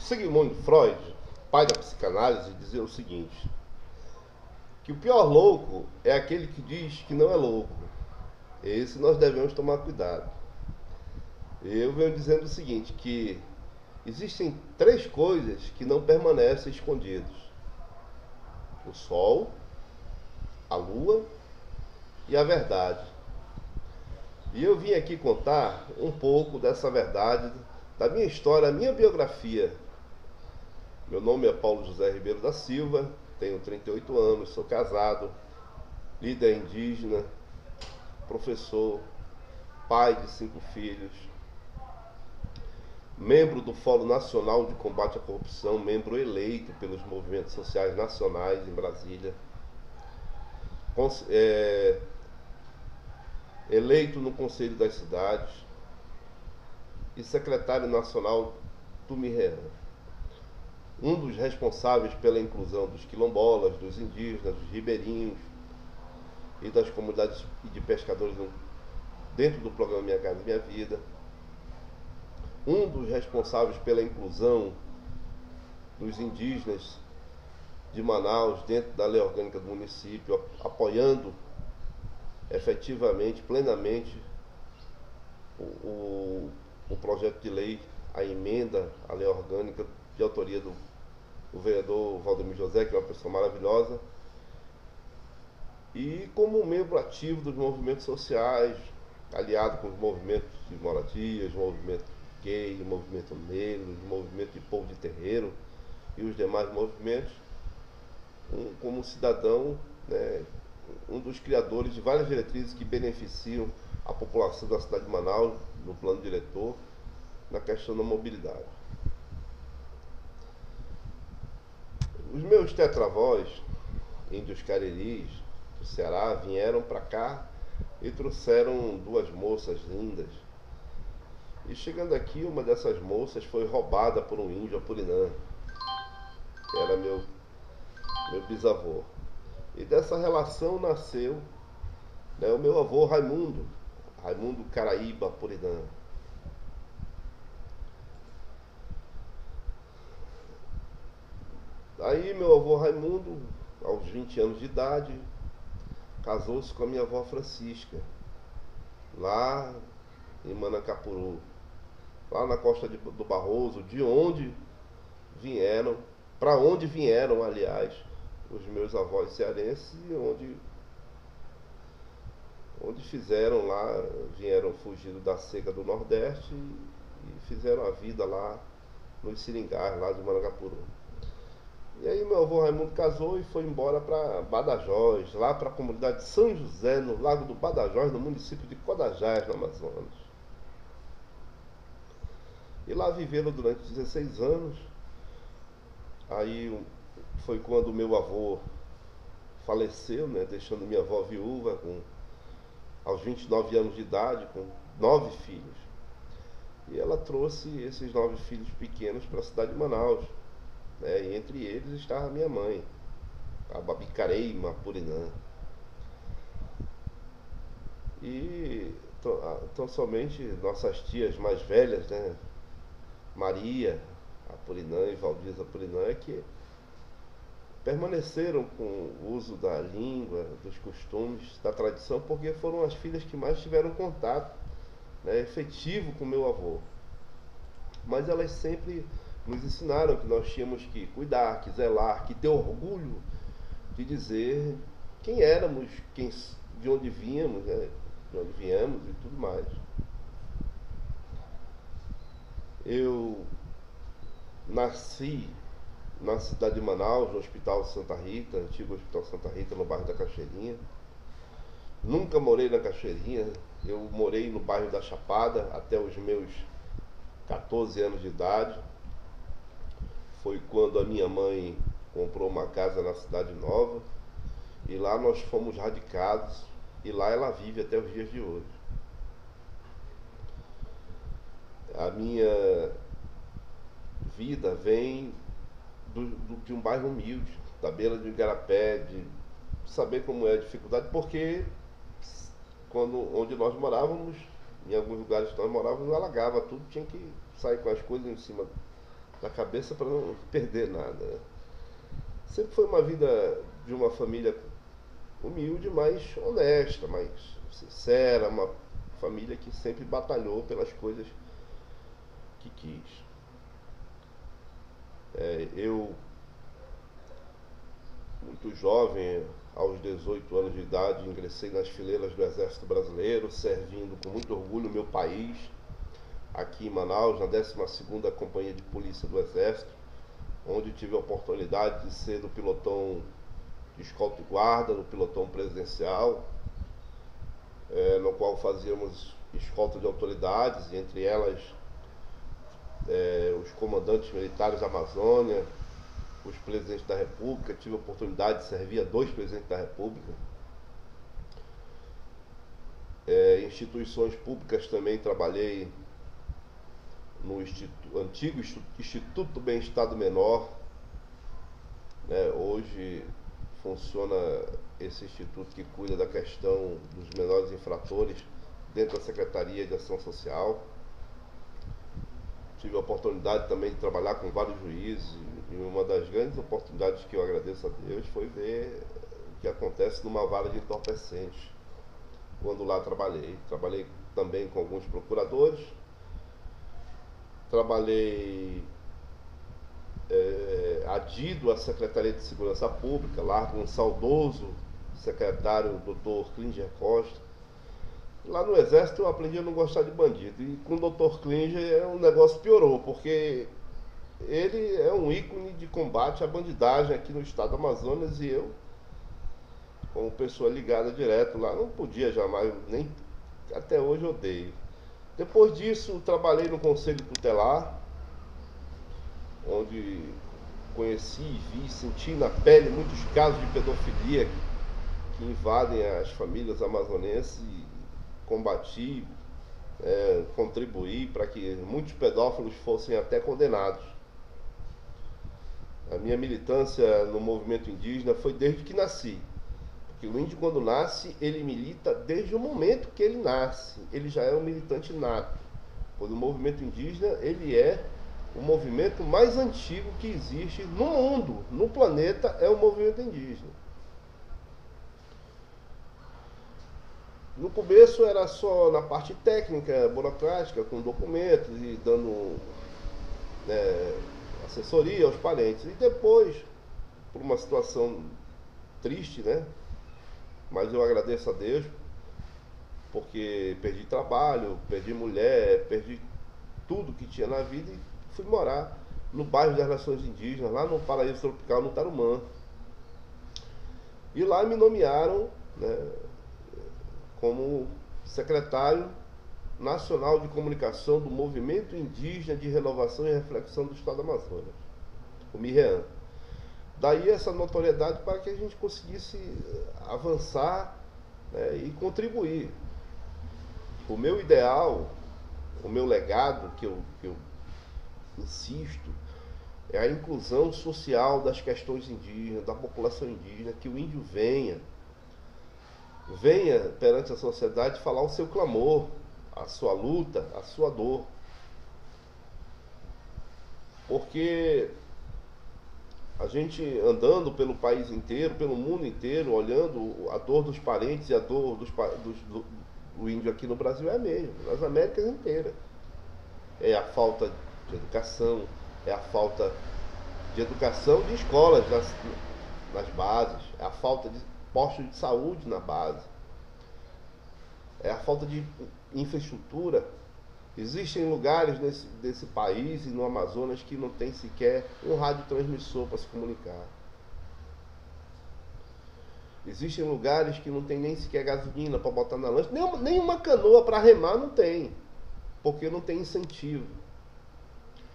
Sigmund Freud, pai da psicanálise, dizia o seguinte, que o pior louco é aquele que diz que não é louco. Esse nós devemos tomar cuidado. Eu venho dizendo o seguinte, que existem três coisas que não permanecem escondidas: o sol, a lua e a verdade. E eu vim aqui contar um pouco dessa verdade, da minha história, a minha biografia. Meu nome é Paulo José Ribeiro da Silva, tenho 38 anos, sou casado, líder indígena, professor, pai de 5 filhos, membro do Fórum Nacional de Combate à Corrupção, membro eleito pelos movimentos sociais nacionais em Brasília, eleito no Conselho das Cidades e secretário nacional do MIREAN. Um dos responsáveis pela inclusão dos quilombolas, dos indígenas, dos ribeirinhos e das comunidades de pescadores dentro do programa Minha Casa Minha Vida. Um dos responsáveis pela inclusão dos indígenas de Manaus dentro da lei orgânica do município, apoiando efetivamente, plenamente, o projeto de lei, a emenda à lei orgânica de autoria do vereador Valdemir José, que é uma pessoa maravilhosa, e como membro ativo dos movimentos sociais, aliado com os movimentos de moradias, movimento gay, movimento negro, movimento de povo de terreiro e os demais movimentos, como cidadão, né, um dos criadores de várias diretrizes que beneficiam a população da cidade de Manaus, no plano diretor, na questão da mobilidade. Os meus tetravós, índios cariris, do Ceará, vieram para cá e trouxeram 2 moças lindas. E chegando aqui, uma dessas moças foi roubada por um índio apurinã, que era meu bisavô. E dessa relação nasceu, né, o meu avô Raimundo Caraíba Apurinã. Aí meu avô Raimundo, aos 20 anos de idade, casou-se com a minha avó Francisca, lá em Manacapuru, lá na costa do Barroso, de onde vieram, para onde vieram, aliás, os meus avós cearenses, onde fizeram lá, vieram fugindo da seca do Nordeste e fizeram a vida lá nos seringais, lá de Manacapuru. E aí meu avô Raimundo casou e foi embora para Badajoz, lá para a comunidade de São José, no Lago do Badajoz, no município de Codajás, no Amazonas. E lá viveram durante 16 anos. Aí foi quando meu avô faleceu, né, deixando minha avó viúva aos 29 anos de idade, com 9 filhos. E ela trouxe esses 9 filhos pequenos para a cidade de Manaus, né, e entre eles estava a minha mãe, a Babicareima Apurinã. E então somente nossas tias mais velhas, né, Maria Apurinã e Valdiza Apurinã, é que permaneceram com o uso da língua, dos costumes, da tradição, porque foram as filhas que mais tiveram contato, né, efetivo com meu avô. Mas elas sempre nos ensinaram que nós tínhamos que cuidar, que zelar, que ter orgulho de dizer quem éramos, de onde vínhamos, né, de onde viemos e tudo mais. Eu nasci na cidade de Manaus, no Hospital Santa Rita, antigo Hospital Santa Rita, no bairro da Cachoeirinha. Nunca morei na Cachoeirinha, eu morei no bairro da Chapada até os meus 14 anos de idade. Foi quando a minha mãe comprou uma casa na Cidade Nova e lá nós fomos radicados e lá ela vive até os dias de hoje. A minha vida vem de um bairro humilde, da beira do Igarapé, de saber como é a dificuldade, porque onde nós morávamos, em alguns lugares que nós morávamos, alagava tudo, tinha que sair com as coisas em cima na cabeça para não perder nada, né? Sempre foi uma vida de uma família humilde, mas honesta, mais sincera, uma família que sempre batalhou pelas coisas que quis. Eu, muito jovem, aos 18 anos de idade, ingressei nas fileiras do Exército Brasileiro, servindo com muito orgulho o meu país, aqui em Manaus, na 12ª Companhia de Polícia do Exército, onde tive a oportunidade de ser do pelotão de escolta e guarda, do pelotão presidencial, no qual fazíamos escolta de autoridades, entre elas os comandantes militares da Amazônia, os presidentes da República. Tive a oportunidade de servir a 2 presidentes da República. Instituições públicas também trabalhei no antigo Instituto do Bem-Estar do Menor. Hoje funciona esse instituto que cuida da questão dos menores infratores dentro da Secretaria de Ação Social. Tive a oportunidade também de trabalhar com vários juízes, e uma das grandes oportunidades que eu agradeço a Deus foi ver o que acontece numa vara de entorpecentes quando lá trabalhei. Trabalhei também com alguns procuradores, trabalhei adido à Secretaria de Segurança Pública, lá com o saudoso secretário Dr. Klinger Costa. Lá no Exército eu aprendi a não gostar de bandido, e com o Dr. Klinger o negócio piorou, porque ele é um ícone de combate à bandidagem aqui no estado do Amazonas, e eu, como pessoa ligada direto lá, não podia jamais, nem até hoje odeio. Depois disso trabalhei no Conselho Tutelar, onde conheci, vi, senti na pele muitos casos de pedofilia que invadem as famílias amazonenses, e combati, contribuí para que muitos pedófilos fossem até condenados. A minha militância no movimento indígena foi desde que nasci. Porque o índio, quando nasce, ele milita desde o momento que ele nasce. Ele já é um militante nato. Quando o movimento indígena, ele é o movimento mais antigo que existe no mundo, no planeta, é o movimento indígena. No começo era só na parte técnica, burocrática, com documentos e dando assessoria aos parentes. E depois, por uma situação triste, né? Mas eu agradeço a Deus, porque perdi trabalho, perdi mulher, perdi tudo que tinha na vida, e fui morar no bairro das Nações Indígenas, lá no Paraíso Tropical, no Tarumã. E lá me nomearam, né, como secretário nacional de comunicação do Movimento Indígena de Renovação e Reflexão do Estado do Amazonas, o MIREAN. Daí essa notoriedade para que a gente conseguisse avançar, né, e contribuir. O meu ideal, o meu legado, que eu insisto, é a inclusão social das questões indígenas, da população indígena, que o índio venha perante a sociedade falar o seu clamor, a sua luta, a sua dor. Porque a gente andando pelo país inteiro, pelo mundo inteiro, olhando a dor dos parentes e a dor do índio aqui no Brasil é a mesma, nas Américas inteiras. É a falta de educação, é a falta de educação de escolas nas bases, é a falta de postos de saúde na base, é a falta de infraestrutura. Existem lugares desse país e no Amazonas que não tem sequer um radiotransmissor para se comunicar. Existem lugares que não tem nem sequer gasolina para botar na lancha, nem uma canoa para remar não tem, porque não tem incentivo.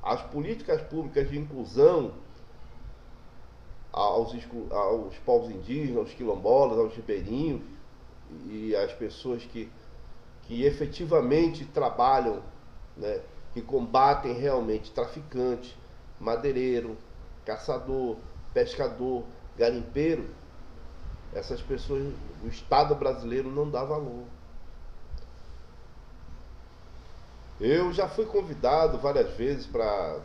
As políticas públicas de inclusão aos povos indígenas, aos quilombolas, aos ribeirinhos e às pessoas que efetivamente trabalham, né, que combatem realmente traficante, madeireiro, caçador, pescador, garimpeiro, essas pessoas, o Estado brasileiro não dá valor. Eu já fui convidado várias vezes para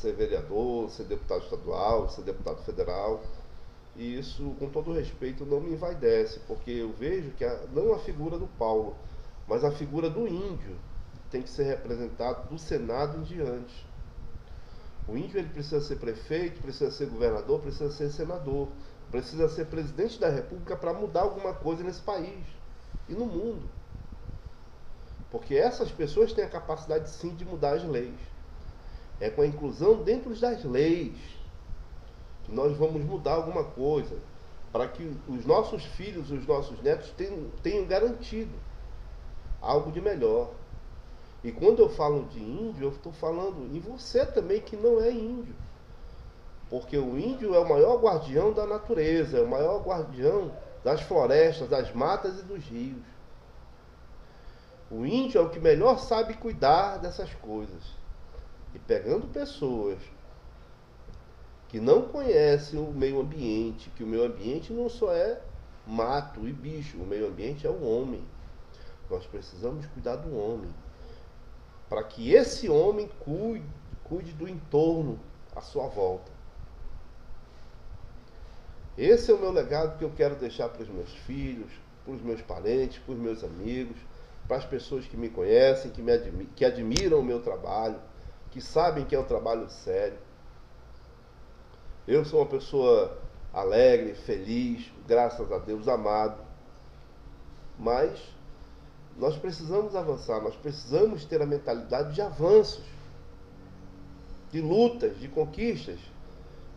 ser vereador, ser deputado estadual, ser deputado federal. E isso, com todo respeito, não me envaidece, porque eu vejo que não a figura do Paulo, mas a figura do índio tem que ser representado do Senado em diante. O índio ele precisa ser prefeito, precisa ser governador, precisa ser senador, precisa ser presidente da República para mudar alguma coisa nesse país e no mundo. Porque essas pessoas têm a capacidade sim de mudar as leis. É com a inclusão dentro das leis que nós vamos mudar alguma coisa para que os nossos filhos, os nossos netos tenham garantido algo de melhor. E quando eu falo de índio, eu estou falando em você também que não é índio. Porque o índio é o maior guardião da natureza, é o maior guardião das florestas, das matas e dos rios. O índio é o que melhor sabe cuidar dessas coisas. E pegando pessoas que não conhecem o meio ambiente, que o meio ambiente não só é mato e bicho, o meio ambiente é o homem. Nós precisamos cuidar do homem, para que esse homem cuide do entorno à sua volta. Esse é o meu legado que eu quero deixar para os meus filhos, para os meus parentes, para os meus amigos, para as pessoas que me conhecem, que admiram o meu trabalho, que sabem que é um trabalho sério. Eu sou uma pessoa alegre, feliz, graças a Deus, amado. Mas nós precisamos avançar, nós precisamos ter a mentalidade de avanços, de lutas, de conquistas.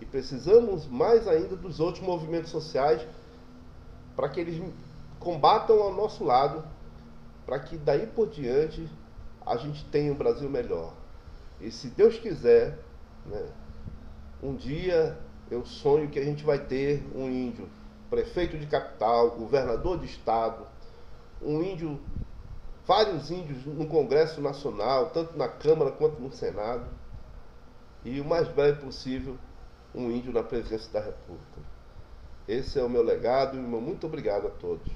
E precisamos mais ainda dos outros movimentos sociais para que eles combatam ao nosso lado, para que daí por diante a gente tenha um Brasil melhor. E se Deus quiser, né, um dia eu sonho que a gente vai ter um índio prefeito de capital, governador de estado, um índio, vários índios no Congresso Nacional, tanto na Câmara quanto no Senado, e o mais breve possível um índio na presidência da República. Esse é o meu legado e meu muito obrigado a todos.